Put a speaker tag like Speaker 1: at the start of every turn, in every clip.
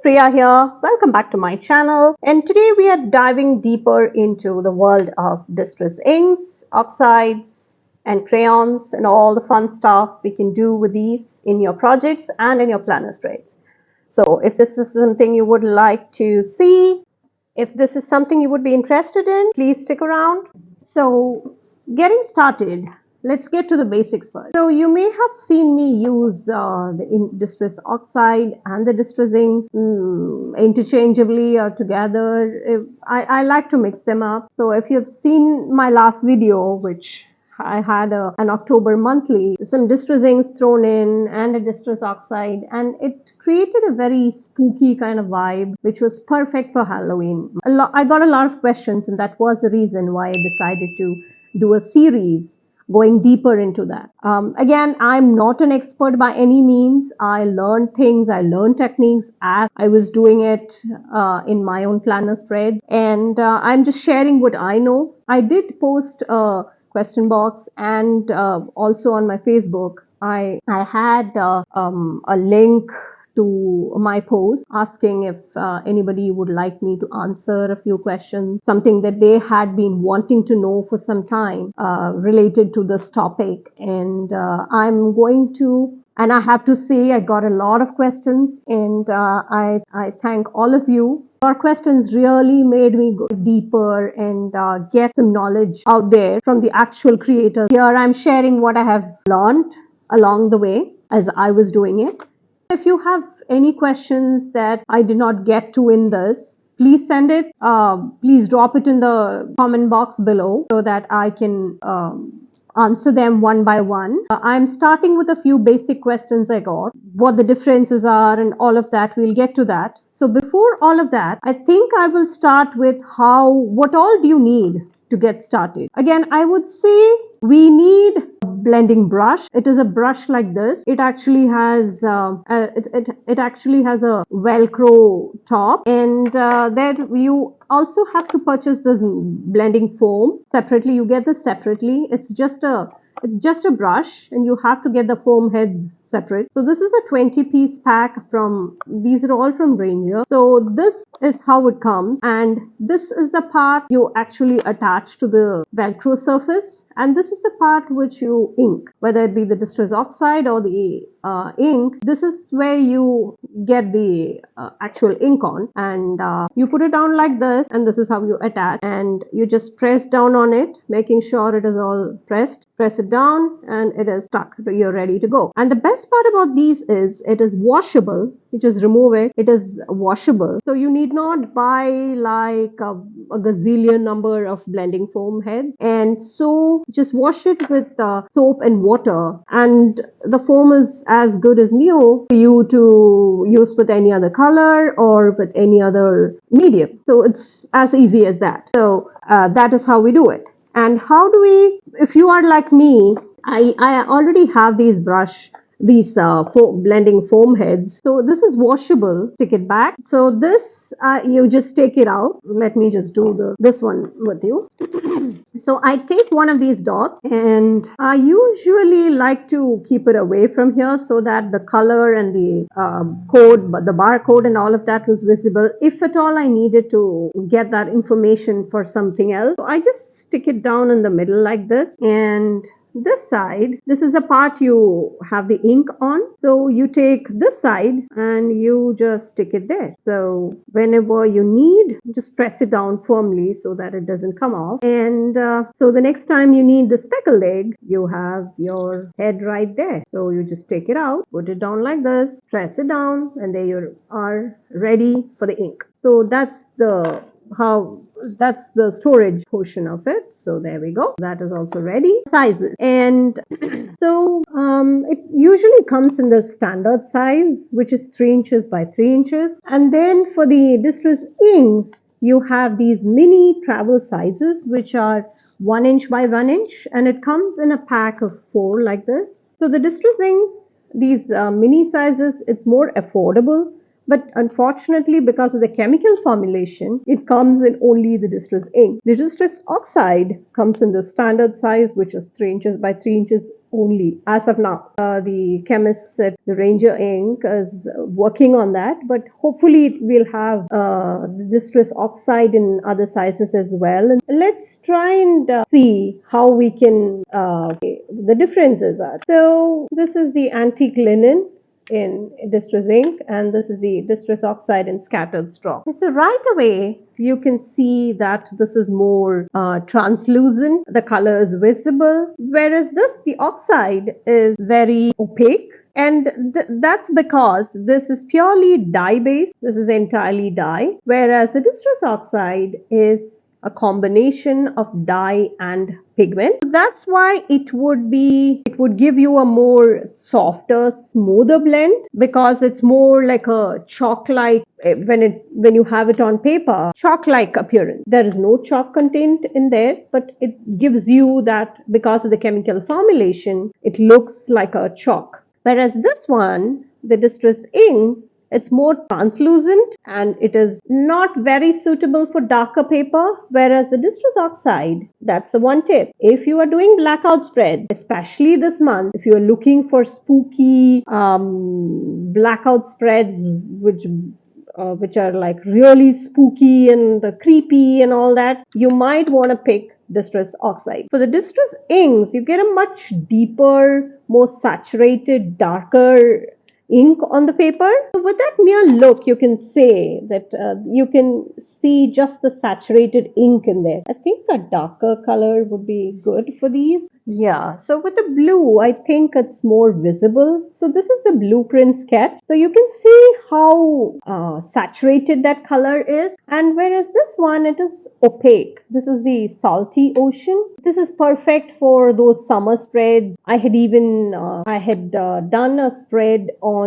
Speaker 1: Priya here. Welcome back to my channel. And today we are diving deeper into the world of distress inks, oxides, and crayons, and all the fun stuff we can do with these in your projects and in your planner spreads. So if this is something you would like to see, if this is something you would be interested in, please stick around. So getting started, let's get to the basics first. So you may have seen me use the distress oxide and the distress inks interchangeably or together. I like to mix them up. So if you've seen my last video, which I had an October monthly, some distress inks thrown in and a distress oxide, and it created a very spooky kind of vibe, which was perfect for Halloween. I got a lot of questions, and that was the reason why I decided to do a series going deeper into that. Again, I'm not an expert by any means. I learned things, I learned techniques as I was doing it in my own planner spread, and I'm just sharing what I know. I did post a question box and also on my Facebook. I had a link to my post asking if anybody would like me to answer a few questions, something that they had been wanting to know for some time related to this topic. And I'm going to, and I have to say I got a lot of questions, and I thank all of you. Your questions really made me go deeper and get some knowledge out there from the actual creators. Here I'm sharing what I have learned along the way as I was doing it. If you have any questions that I did not get to in this, please send it. Please drop it in the comment box below so that I can answer them one by one. I'm starting with a few basic questions I got, what the differences are and all of that. We'll get to that. So before all of that, I think I will start with what all do you need to get started. Again, I would say we need a blending brush. It is a brush like this. It actually has it actually has a Velcro top, and then you also have to purchase this blending foam separately. You get this separately. It's just a brush, and you have to get the foam heads separate. So this is a 20-piece pack these are all from Ranger. So this is how it comes, and this is the part you actually attach to the Velcro surface, and this is the part which you ink, whether it be the distress oxide or the ink. This is where you get the actual ink on, and you put it down like this, and this is how you attach, and you just press down on it, making sure it is all pressed. Press it down and it is stuck. You're ready to go. And the best part about these is it is washable. You just remove it. It is washable. So you need not buy like a gazillion number of blending foam heads. And so just wash it with soap and water, and the foam is as good as new for you to use with any other color or with any other medium. So it's as easy as that. So that is how we do it. And how do we, if you are like me, I already have these blending foam heads. So this is washable. Take it back. So this, you just take it out. Let me just do this one with you. So I take one of these dots, and I usually like to keep it away from here so that the color and the code, the barcode and all of that was visible. If at all I needed to get that information for something else, so I just stick it down in the middle like this, and this side, this is a part you have the ink on. So you take this side and you just stick it there. So whenever you need, just press it down firmly so that it doesn't come off. And so the next time you need the speckle leg, you have your head right there. So you just take it out, put it down like this, press it down, and there you are, ready for the ink. So that's the storage portion of it. So there we go. That is also ready. Sizes. And so it usually comes in the standard size, which is 3 inches by 3 inches. And then for the distress inks, you have these mini travel sizes, which are 1 inch by 1 inch. And it comes in a pack of 4 like this. So the distress inks, these mini sizes, it's more affordable, But unfortunately, because of the chemical formulation, it comes in only the distress ink. The distress oxide comes in the standard size, which is 3 inches by 3 inches only as of now. The chemist at the Ranger ink is working on that, but hopefully it will have the distress oxide in other sizes as well. And let's try and see how we can the differences are. So this is the antique linen in distress ink, and this is the distress oxide in scattered straw. And so right away you can see that this is more translucent, the color is visible, whereas the oxide is very opaque. And that's because this is purely dye based. This is entirely dye, whereas the distress oxide is a combination of dye and pigment. That's why it would give you a more softer, smoother blend, because it's more like a chalk-like when you have it on paper, chalk-like appearance. There is no chalk content in there, but it gives you that because of the chemical formulation, it looks like a chalk. Whereas this one, the distress inks, it's more translucent and it is not very suitable for darker paper, whereas the distress oxide, that's the one tip. If you are doing blackout spreads, especially this month, if you are looking for spooky blackout spreads which are like really spooky and creepy and all that, you might want to pick distress oxide. For the distress inks, you get a much deeper, more saturated, darker ink on the paper. So with that mere look, you can say that you can see just the saturated ink in there. I think a darker color would be good for these. Yeah, so with the blue, I think it's more visible. So this is the blueprint sketch. So you can see how saturated that color is. And whereas this one, it is opaque. This is the salty ocean. This is perfect for those summer spreads. I had done a spread on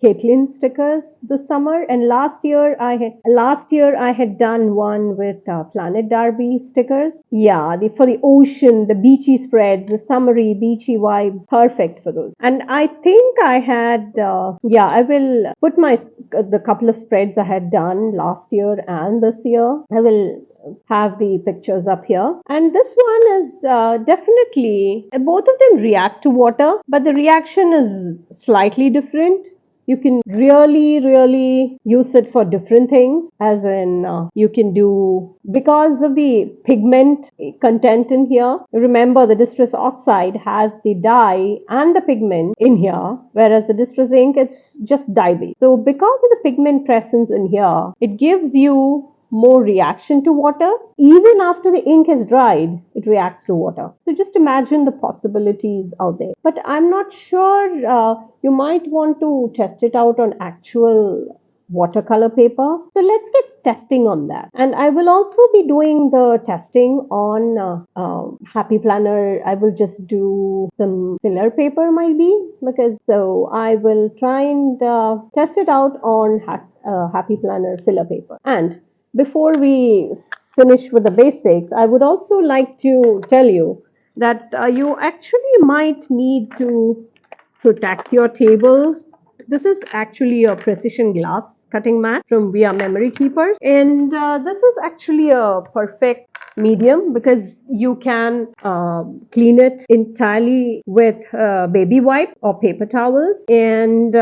Speaker 1: Caitlin stickers this summer, and last year I had done one with Planet Derby stickers. Yeah, for the ocean, the beachy spreads, the summery beachy vibes, perfect for those. And I think I had I will put the couple of spreads I had done last year and this year. I will have the pictures up here. And this one is definitely, both of them react to water, but the reaction is slightly different. You can really use it for different things, as in you can do, because of the pigment content in here. Remember, the distress oxide has the dye and the pigment in here, whereas the distress ink, it's just dye based. So because of the pigment presence in here, it gives you more reaction to water. Even after the ink has dried, it reacts to water. So just imagine the possibilities out there. But I'm not sure, you might want to test it out on actual watercolor paper. So let's get testing on that. And I will also be doing the testing on Happy Planner. I will just do some filler paper might be, because so I will try and test it out on Happy Planner filler paper. And before we finish with the basics, I would also like to tell you that you actually might need to protect your table. This is actually a precision glass cutting mat from We Are Memory Keepers, and this is actually a perfect medium because you can clean it entirely with baby wipes or paper towels. And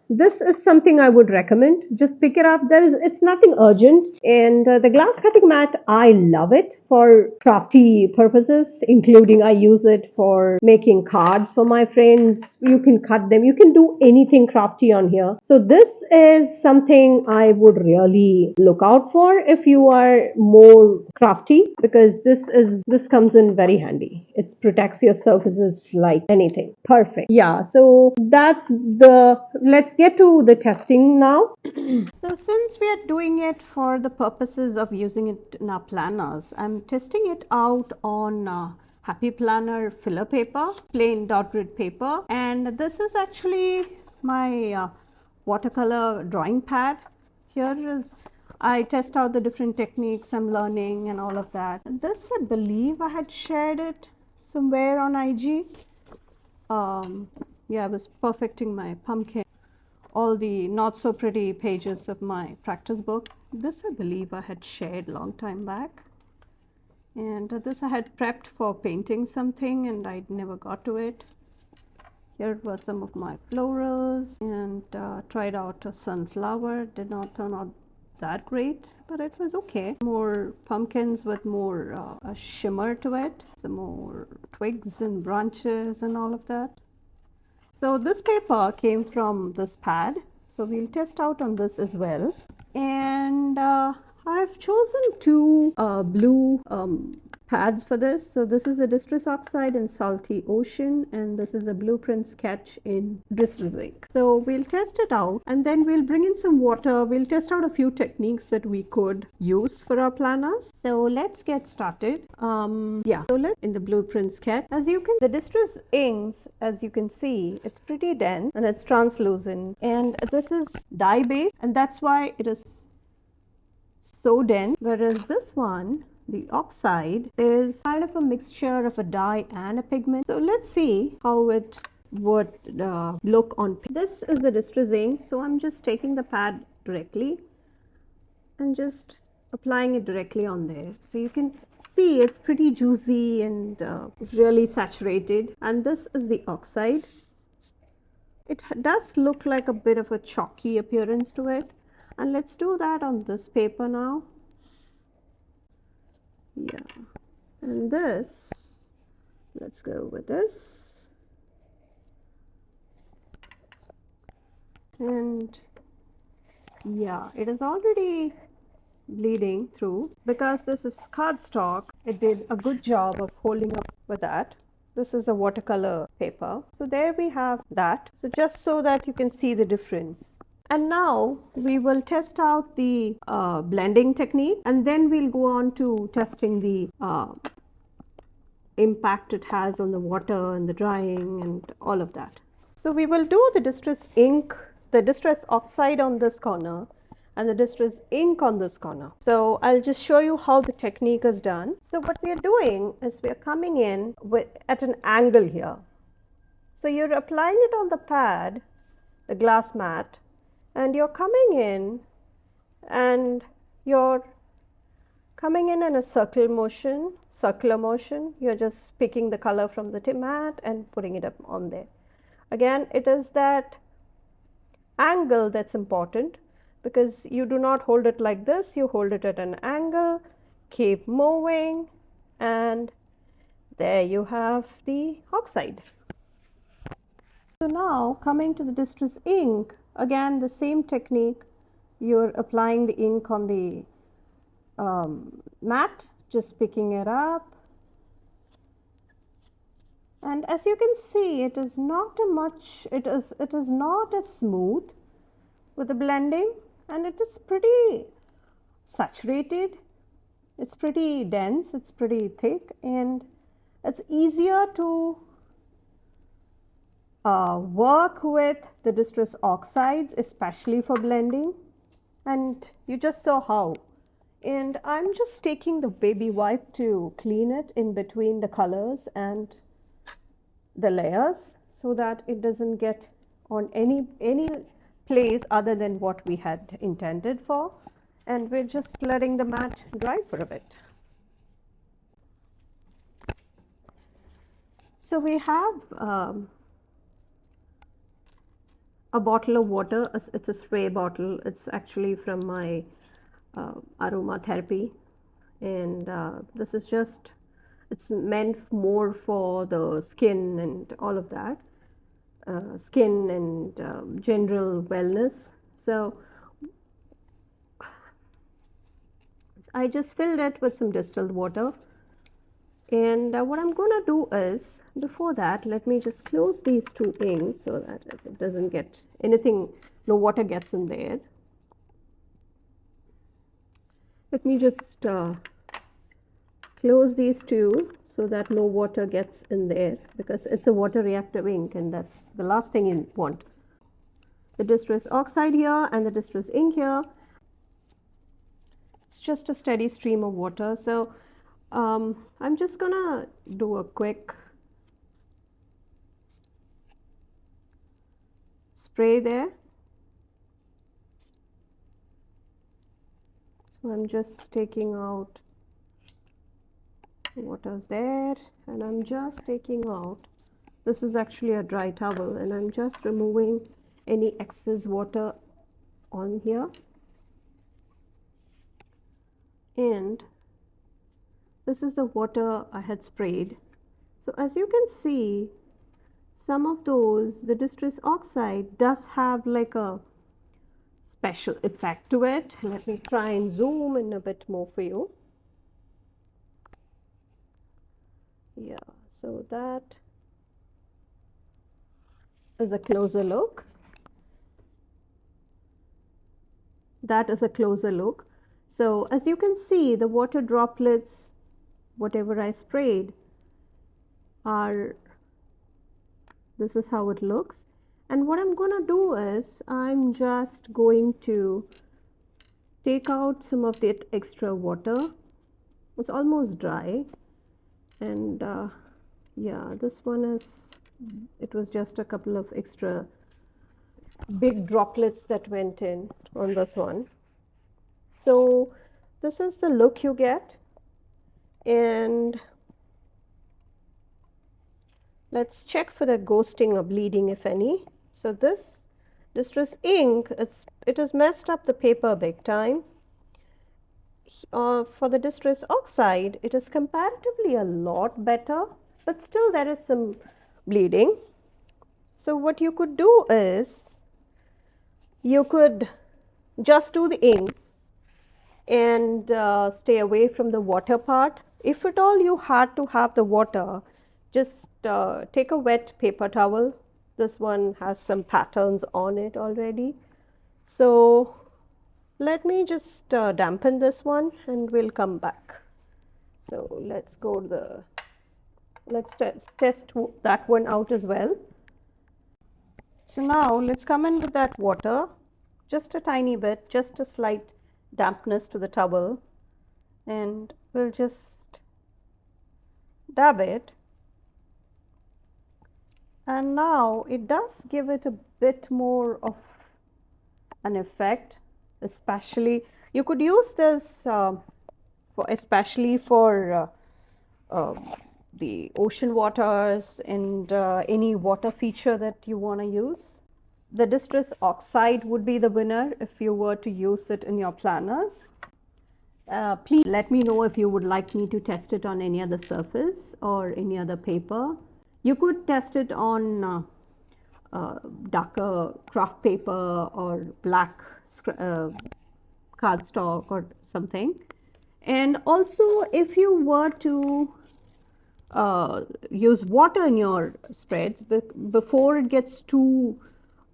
Speaker 1: this is something I would recommend. Just pick it up. It's nothing urgent. And the glass cutting mat, I love it for crafty purposes, including I use it for making cards for my friends. You can cut them. You can do anything crafty on here. So this is something I would really look out for if you are more crafty, because this comes in very handy. It protects your surfaces like anything. Perfect. Yeah, so let's get to the testing now. So since we are doing it for the purposes of using it in our planners, I'm testing it out on Happy Planner filler paper, plain dot grid paper, and this is actually my watercolor drawing pad. Here is, I test out the different techniques I'm learning and all of that. This, I believe I had shared it somewhere on IG. I was perfecting my pumpkin all the not so pretty pages of my practice book. This I believe I had shared long time back, and this I had prepped for painting something and I never got to it. Here were some of my florals, and tried out a sunflower. Did not turn out that great, but it was okay. More pumpkins with more a shimmer to it, some more twigs and branches and all of that. So this paper came from this pad, so we'll test out on this as well. And I've chosen two blue pads for this. So this is a Distress Oxide in Salty Ocean, and this is a Blueprint Sketch in Distress Ink. So we'll test it out, and then we'll bring in some water. We'll test out a few techniques that we could use for our planners. So let's get started. So let's in the Blueprint Sketch. The Distress inks, as you can see, it's pretty dense and it's translucent, and this is dye based, and that's why it is so dense, whereas this one, the oxide, is kind of a mixture of a dye and a pigment. So let's see how it would look on. This is the Distress ink, so I'm just taking the pad directly and just applying it directly on there. So you can see it's pretty juicy and really saturated. And this is the oxide. It does look like a bit of a chalky appearance to it. And let's do that on this paper now. Yeah, and this, let's go with this. And yeah, it is already bleeding through. Because this is cardstock, it did a good job of holding up with that. This is a watercolor paper. So there we have that. So just so that you can see the difference. And now we will test out the blending technique, and then we'll go on to testing the impact it has on the water and the drying and all of that. So we will do the Distress ink, the Distress Oxide on this corner and the Distress ink on this corner. So I'll just show you how the technique is done. So what we are doing is we are coming in at an angle here. So you're applying it on the pad, the glass mat, and you're coming in and you're coming in a circular motion. You're just picking the color from the mat and putting it up on there. Again, it is that angle that's important, because you do not hold it like this, you hold it at an angle, keep moving, and there you have the oxide. So now coming to the Distress ink, again the same technique. You're applying the ink on the mat, just picking it up, and as you can see, it is not it is not as smooth with the blending, and it is pretty saturated, it's pretty dense, it's pretty thick, and it's easier to work with the Distress Oxides, especially for blending. And you just saw how. And I'm just taking the baby wipe to clean it in between the colors and the layers, so that it doesn't get on any place other than what we had intended for. And we're just letting the mat dry for a bit. So we have a bottle of water. It's a spray bottle. It's actually from my aromatherapy, and this is just, it's meant more for the skin and all of that, skin and general wellness. So I just filled it with some distilled water, and what I'm going to do is, before that, let me just close these two inks so that it doesn't get anything, no water gets in there. Let me just close these two so that no water gets in there, because it's a water reactive ink, and that's the last thing you want. The Distress Oxide here and the Distress ink here, it's just a steady stream of water. So I'm just gonna do a quick spray there, I'm just taking out water's there, and I'm just taking out, this is actually a dry towel, and I'm just removing any excess water on here. And this is the water I had sprayed. So as you can see, some of those, the distress oxide does have like a special effect to it. Let me try and zoom in a bit more for you. Yeah, so that is a closer look. That is a closer look. So as you can see, the water droplets, whatever I sprayed, are, this is how it looks. And what I'm going to do is I'm just going to take out some of that extra water. It's almost dry, and yeah, this one is, it was just a couple of extra big droplets that went in on this one. So this is the look you get. And let's check for the ghosting or bleeding, if any. So this distress ink, it has messed up the paper big time. For the distress oxide, it is comparatively a lot better, but still there is some bleeding. So what you could do is you could just do the ink and stay away from the water part. If at all you had to have the water, just take a wet paper towel. This one has some patterns on it already. So let me just dampen this one and we'll come back. So let's go to the, let's test that one out as well. So now let's come in with that water, just a tiny bit, just a slight dampness to the towel, and we'll just dab it. And now it does give it a bit more of an effect, especially you could use this especially for the ocean waters and any water feature that you want to use. The distress oxide would be the winner if you were to use it in your planners. Please let me know if you would like me to test it on any other surface or any other paper. You could test it on darker craft paper or black cardstock or something. And also, if you were to use water in your spreads before it gets too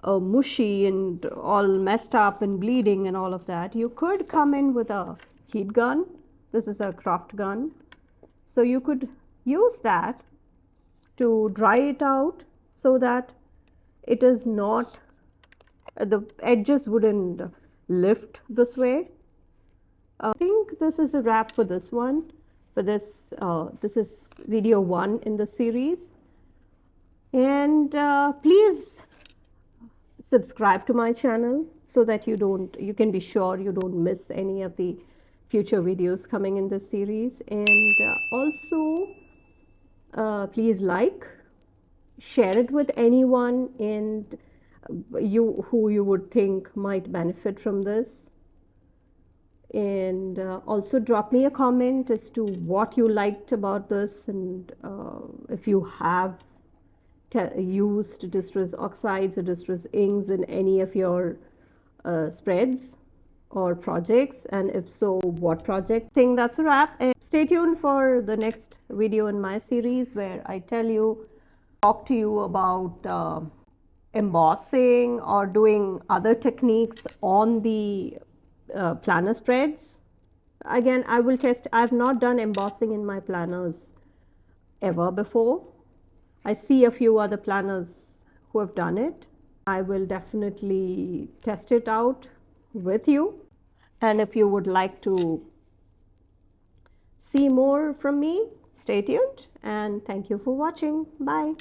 Speaker 1: mushy and all messed up and bleeding and all of that, you could come in with a heat gun. This is a craft gun, so you could use that to dry it out so that it is not, the edges wouldn't lift this way. I think this is a wrap for this one. For this, this is video 1 in the series. And please subscribe to my channel so that you can be sure you don't miss any of the future videos coming in this series. And also please like, share it with anyone and who you would think might benefit from this. And also drop me a comment as to what you liked about this, and if you have used distress oxides or distress inks in any of your spreads or projects, and if so, what project. I think that's a wrap, and stay tuned for the next video in my series where I talk to you about embossing or doing other techniques on the planner spreads. Again, I will test. I've not done embossing in my planners ever before. I see a few other planners who have done it. I will definitely test it out with you. And if you would like to see more from me, stay tuned, and thank you for watching. Bye.